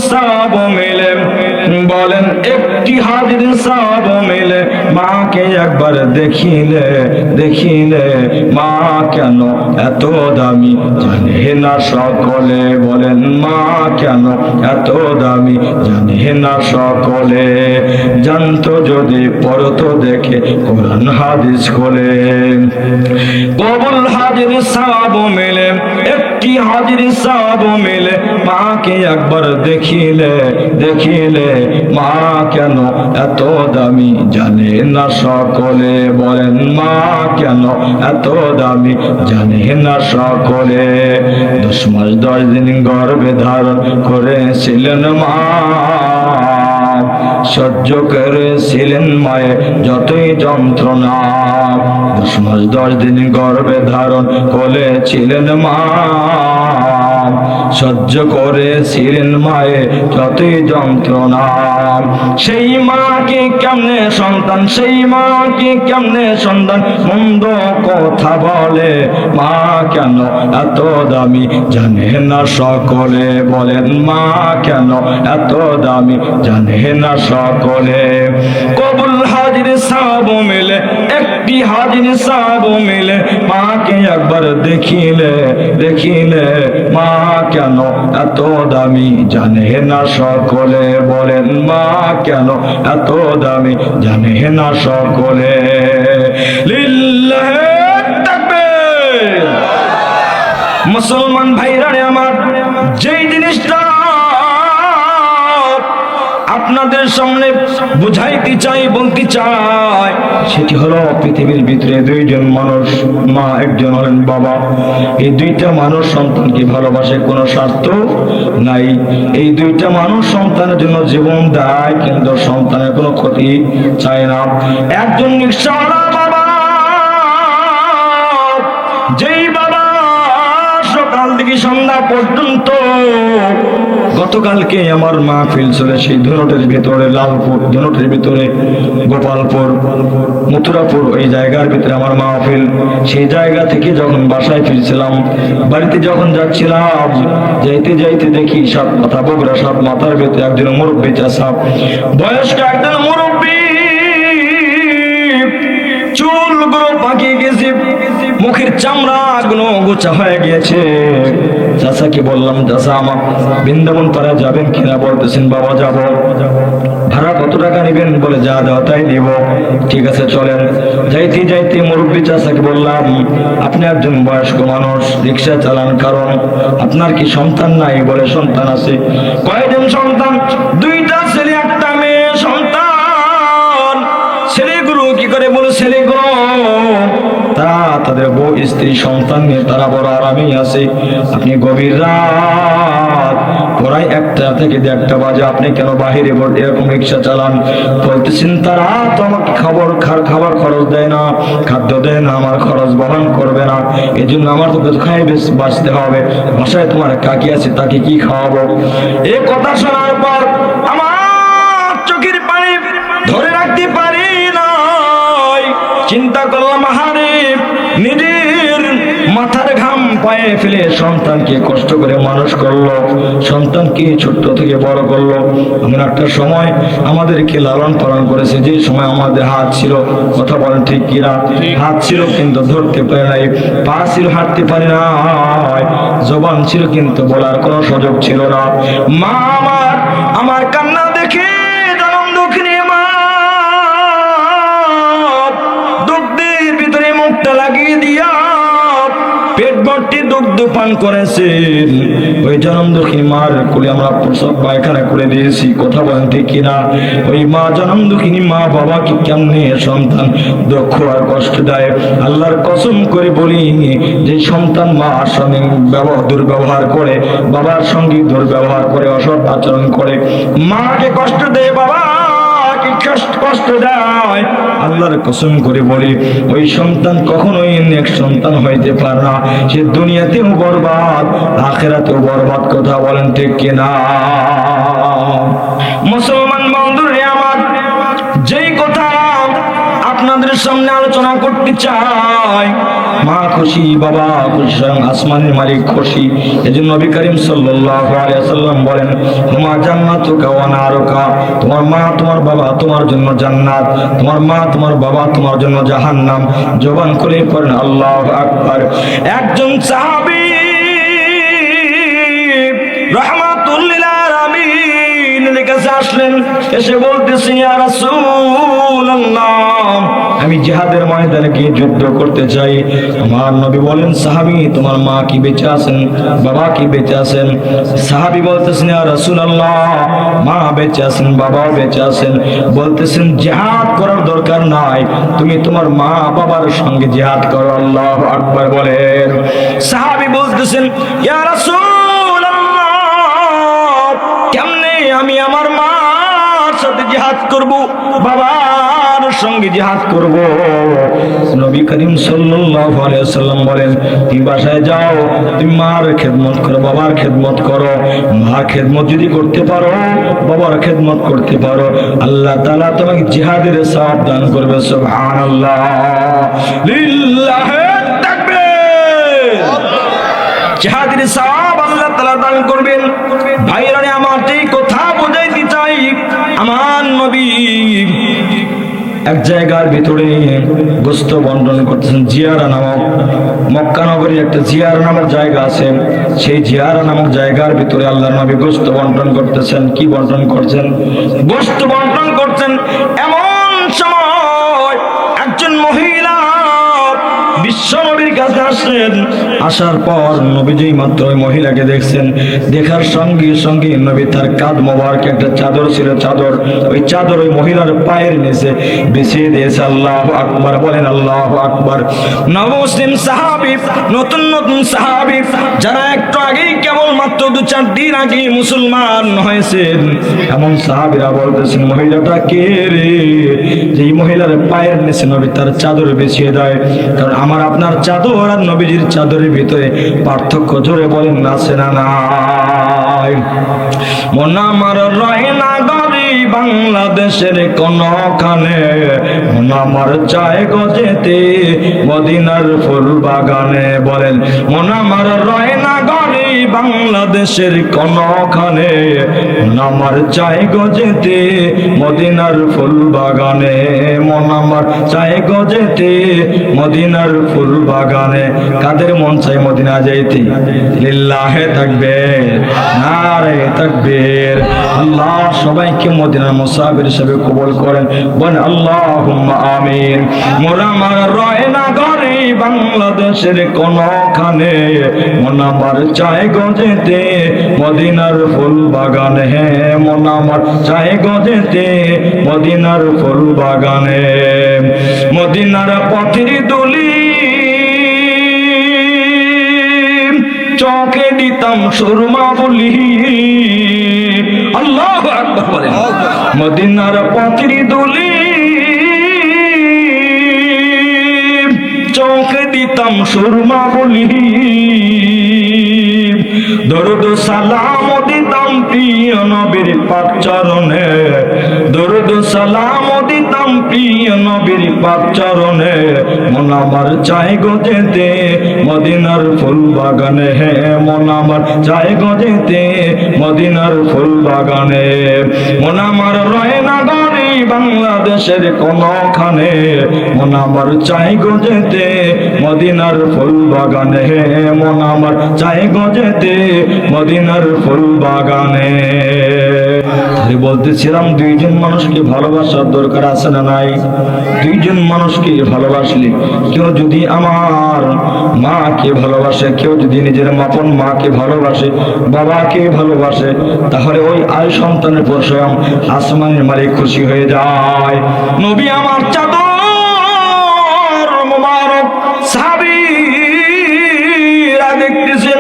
সওয়াব মিলে, বলেন একটি হাজির সওয়াব মিলে। মাকে একবার দেখিলে দেখিলে মা কেন এত দামি জানে না সকলে, বলেন মা কেন এত দামি জানে না সকলে। জানতো যদি পড়তো দেখে কোরআন হাদিস খোলে। কবুল হাজির সওয়াব মিলে, একটি হাজির সওয়াব মিলে। মাকে একবার দেখিলে দেখিলে মা কেন এত দামি জানে না সকলে, বলেন মা কেন এত দামি জানে না সকলে। 10 মাস 10 দিন গর্ভে ধারণ করেছিলেন মা, সহ্য করেছিলেন মায়ে যতই যন্ত্রণা। 10 মাস 10 দিন গর্ভে ধারণ করেছিলেন মা, সহ্য করেছিলেন মায়ে যতই যন্ত্রণা। সেই মাকে কেমনে সন্তান, সেই মাকে কেমনে সন্তান মন্দ কথা বলে। মা কেন এত দামি জানে না সকলে, বলেন মা কেন এত দামি জানে না সকলে। কবুল হাজির সওয়াব মিলে, একটি হাজির সওয়াব মিলে। মাকে একবার দেখিলে দেখিলে মা কেন এত দামি জানে না সকলে, বলেন মা কেন এত দামি জানে না সকলে। লিল্লাহি তাকবীর। মুসলমান ভাইরা আমার, যেই জিনিসটা আপনাদের সামনে বুঝাইতে চাই, বলতে চাই, সেটি হলো পৃথিবীর ভিতরে দুইজন মানুষ, মা একজন হলেন বাবা। এই দুইটা মানুষ সন্তানকে ভালোবাসে, কোনো স্বার্থ নাই। এই দুইটা মানুষ সন্তানের জন্য জীবন দেয়, কিন্তু সন্তানের কোনো ক্ষতি চায় না। একজন রিকশাওয়ালা বাবা, যেই বাবা সকাল থেকে সন্ধ্যা পর্যন্ত, গতকালকে আমার মাহফিল চলে সেই ধুনটের ভিতরে, লালপুর ধুনটের ভিতরে, গোপালপুর, মথুরাপুর, ওই জায়গার ভিতরে আমার মাহফিল। সেই জায়গা থেকে যখন বাসায় ফিরছিলাম, বাড়িতে যখন যাচ্ছিলাম, যাইতে যাইতে দেখি 7 মাথা বগুড়া, 7 মাথার ভিতরে একজন মুরব্বী চাচা, বয়স্ক একজন মুরব্বী, চুলগুলো পাকিয়ে গেছে, মুখের চামড়া গুলো গোছা হয়ে গিয়েছে। চাচাকে বললাম, চাচা আমার বৃন্দাবন পাড়া যাবেন কিনা? বলতেছেন বাবা যাব। ভাড়া কত টাকা নেবেন? বলে যা দেওয়া তাই নিব। ঠিক আছে চলেন। যাইতে যাইতে মুরব্বী চাচাকে বললাম, আপনি একজন বয়স্ক মানুষ, রিক্সা চালান, কারণ আপনার কি সন্তান নাই? বলে সন্তান আছে। কয়জন সন্তান? 2টা ছেলে 1টা মেয়ে সন্তান। ছেলেগুলো কি করে? বলে ছেলেগুলো তারা তাদের বউ স্ত্রী সন্তান নিয়ে তারা বড় আরামেই আছে। আপনি গভীর রাত প্রায় 1টা থেকে 1:30 বাজে আপনি কেন বাহিরে এরকম রিক্সা চালান? বলতেছেন তারা তো আমাকে খাবার খরচ দেয় না, খাদ্য দেয় না, আমার খরচ বহন করবে না, এই জন্য আমার তো খাই বেশ বাঁচতে হবে। বাসায় তোমার কাকি আছে, তাকে কি খাওয়াবো? এই কথা শোনার পর আমার চোখের পানি ধরে রাখতে পারি নাই। চিন্তা করলাম, হারে নিজের মাথার ঘাম পায়ে ফেলে সন্তানকে কষ্ট করে মানুষ করলো, সন্তানকে ছোট্ট থেকে বড় করলো। এমন একটা সময় আমাদেরকে লালন পালন করেছে, যে সময় আমাদের হাত ছিল, কথা বলেন ঠিক কিনা? হাত ছিল কিন্তু ধরতে পারে নাই, পা ছিল হাঁটতে পারে না, জবান ছিল কিন্তু বলার কোনো সুযোগ ছিল না। মা আমার কান্না দেখে জনম দুঃখিনী মা দুগ্ধের ভিতরে মুখটা লাগিয়ে দিয়া পেট ভর্তি দুগ্ধ পান করেছেন। ওই জনম দুঃখিনী মার কোলে আমরা প্রসব পায়খানা করে দিয়েছি, কথা বলেন ঠিক কিনা? ওই মা জনম দুঃখিনী মা বাবাকে কেমনে সন্তান দুঃখ আর কষ্ট দেয়। আল্লাহর কসম করে বলি, যে সন্তান মার সঙ্গে দুর্ব্যবহার করে, বাবার সঙ্গে দুর্ব্যবহার করে, অসৎ আচরণ করে, মাকে কষ্ট দেয়, বাবা কষ্ট দেয়, আল্লাহর কসম করে বলি ওই সন্তান কখনোই নেক্সট সন্তান হইতে পারে না। সে দুনিয়াতেও বরবাদ, আখিরাতেও বরবাদ, কথা বলেন ঠিক কিনা? মুসলমান বন্ধুরা আমার, যেই কথা আপনাদের আপনাদের সামনে আলোচনা করতে চাই। মা খুশি, বাবা খুশি, স্বয়ং আসমানের মালিক খুশি। এজন্য নবী করিম সাল্লাল্লাহু আলাইহি ওয়াসাল্লাম বলেন, হুমা জান্নাতুকা ওয়া নারুকা, তোমার মা তোমার বাবা তোমার জন্য জান্নাত, তোমার মা তোমার বাবা তোমার জন্য জাহান্নাম। জবান করে পড়েন আল্লাহু আকবার। একজন সাহাবী রাহমাতুল লিল আলামিন এর কাছে আসলেন, এসে বলতেছেন, ইয়া রাসূলুল্লাহ, আমি জিহাদের ময়দানে গিয়ে যুদ্ধ করতে চাই। আমার নবী বলেন, সাহাবী তোমার মা কি বেঁচে আছেন, বাবা কি বেঁচে আছেন? সাহাবী বলতেছেন, ইয়া রাসূলুল্লাহ, মা বেঁচে আছেন, বাবাও বেঁচে আছেন। বলতেছেন, জিহাদ করার দরকার নাই, তুমি তোমার মা বাবার সঙ্গে জিহাদ করো। আল্লাহু আকবার বলেন। সাহাবী বলতেছেন, ইয়া রাসূলুল্লাহ, কেমনে আমি আমার মার সাথে জিহাদ করব, বাবার সঙ্গে জিহাদ করব? নবী করিম সাল্লাল্লাহু আলাইহি ওয়াসাল্লাম বলেন, তুমি বাসায় যাও, তুমি মার খেদমত করো, বাবার খেদমত করো। মার খেদমত যদি করতে পারো, বাবার খেদমত করতে পারো, আল্লাহ তাআলা তোমাকে জিহাদের সওয়াব দান করবে। সুবহানাল্লাহ, লিল্লাহি তাকবীর। জিহাদের সওয়াব আল্লাহ তাআলা দান করবেন। ভাইরা আমার এই কথা বুঝাইতে চাই, আমার নবী এক জায়গার ভিতরে গোস্ত বন্টন করতেছেন। জিয়ারা নামক, মক্কা নগরীর একটা জিয়ারা নামক জায়গা আছে, সেই জিয়ারা নামক জায়গার ভিতরে আল্লাহর নবী গোস্ত বন্টন করতেছেন। কি বন্টন করছেন? গোস্ত বন্টন করছেন। এমন সময় একজন মহিলা বিশ্ব নবীর কাছে আসলেন। আসার পর নবীজি মাত্র ওই মহিলাকে দেখছেন, দেখার সঙ্গে সঙ্গে নবী তার কাঁধ মোবারক একটা চাদর ছিল, চাদর, ওই চাদর ওই মহিলার পায়ের নিচে বিছিয়ে দিয়েছে। আল্লাহু আকবার বলেন, আল্লাহু আকবার। নবমুসলিম সাহাবী, নতুন নতুন সাহাবী, যারা একটু আগেই কেবল মাত্র 2-4 দিন আগে মুসলমান হয়েছেন, এমন সাহাবীরা বলতেছেন, মহিলাটা কে রে, যে মহিলার পায়ের নিচে নবী তার চাদর বিছিয়ে দেয়? কারণ আমার আপনার চাদর আর নবীজির চাদরের ভিতরে পার্থক্য, জোরে বলেন আছে না নাই? মন আমার রয় না গরি বাংলাদেশের কোনখানে, মন আমার চায় গজেতে মদিনার ফুল বাগানে। বলেন, মন আমার রয় না গরি বাংলাদেশের কোনখানে, মন আমার চায় গজেতে মদিনার ফুল বাগানে। মন আমার চায় গজেতে মদিনার ফুল বাগানে। কাদের মন চাই মদিনা যাইতে? লিল্লাহি তাকবীর, নারে তাকবীর। আল্লাহ সবাইকে মদিনার মুসাফির হিসেবে কবুল করেন, বলেন আল্লাহুম্মা আমিন। মোরা আমার রয় না গরি বাংলাদেশের কোনখানে, মন আমার চায় গজেতে মদিনার ফুল বাগানে। মন আমার চায় গজেতে মদিনার ফুল বাগানে। মদিনার পথের দুলি চোখে দিতাম সুরমা বলি। আল্লাহু আকবার বলেন। মদিনার পথের দুলি চোখে দিতাম সুরমা বলি। দরুদ সালাম দিতাম প্রিয় নবীর পাক চরণে, দরুদ সালাম দিতাম প্রিয় নবীর পাক চরণে। মন আমার চায় গজেতে মদিনার ফুল বাগানে। হে মন আমার চায় গজেতে মদিনার ফুল বাগানে। মন আমার রয় না গরি বাংলাদেশের কোনখানে, মন আমার চায় গজেতে মদিনার ফুল বাগানে। হে মন আমার চায় গজেতে মদিনার ফুল বাগানে। বলতেছিলাম, দুইজন মানুষকে ভালোবাসার দরকার আছে না নাই? দুইজন মানুষকে ভালোবাসলে, কেউ যদি আমার মাকে ভালোবাসে, কেউ যদি নিজের আপন মাকে ভালোবাসে, বাবাকে ভালোবাসে, তাহলে ওই আয় সন্তানের পর স্বয়ং আসমানের মালিক খুশি হয়ে যায়। নবী আমার চাদর মোবারক সাহাবীরা দেখতেছেন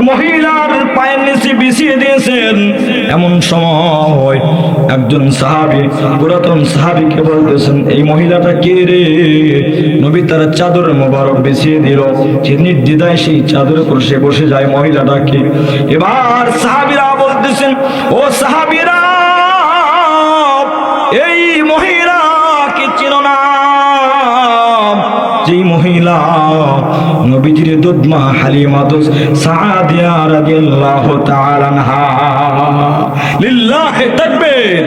মহিলার পায়ের নিচে বিছিয়ে দিয়েছেন। এমন সময় একজন সাহাবী, পুরাতন সাহাবীকে বলতেছেন, এই মহিলাটা কে রে? নবী তার চাদর মোবারক বিছিয়ে দিল। সে নির্দ্বিধায় সেই চাদরের উপর সে বসে যায়। মহিলাটা কে? এবার সাহাবীরা বলতেছেন, ও সাহাবীরা, এই মহিলাকে চিনো না? মহিলা নবীজির দুধমা হালিমাতুস সাদিয়া রাদিয়াল্লাহু তাআলা আনহা। লিল্লাহি তাকবীর।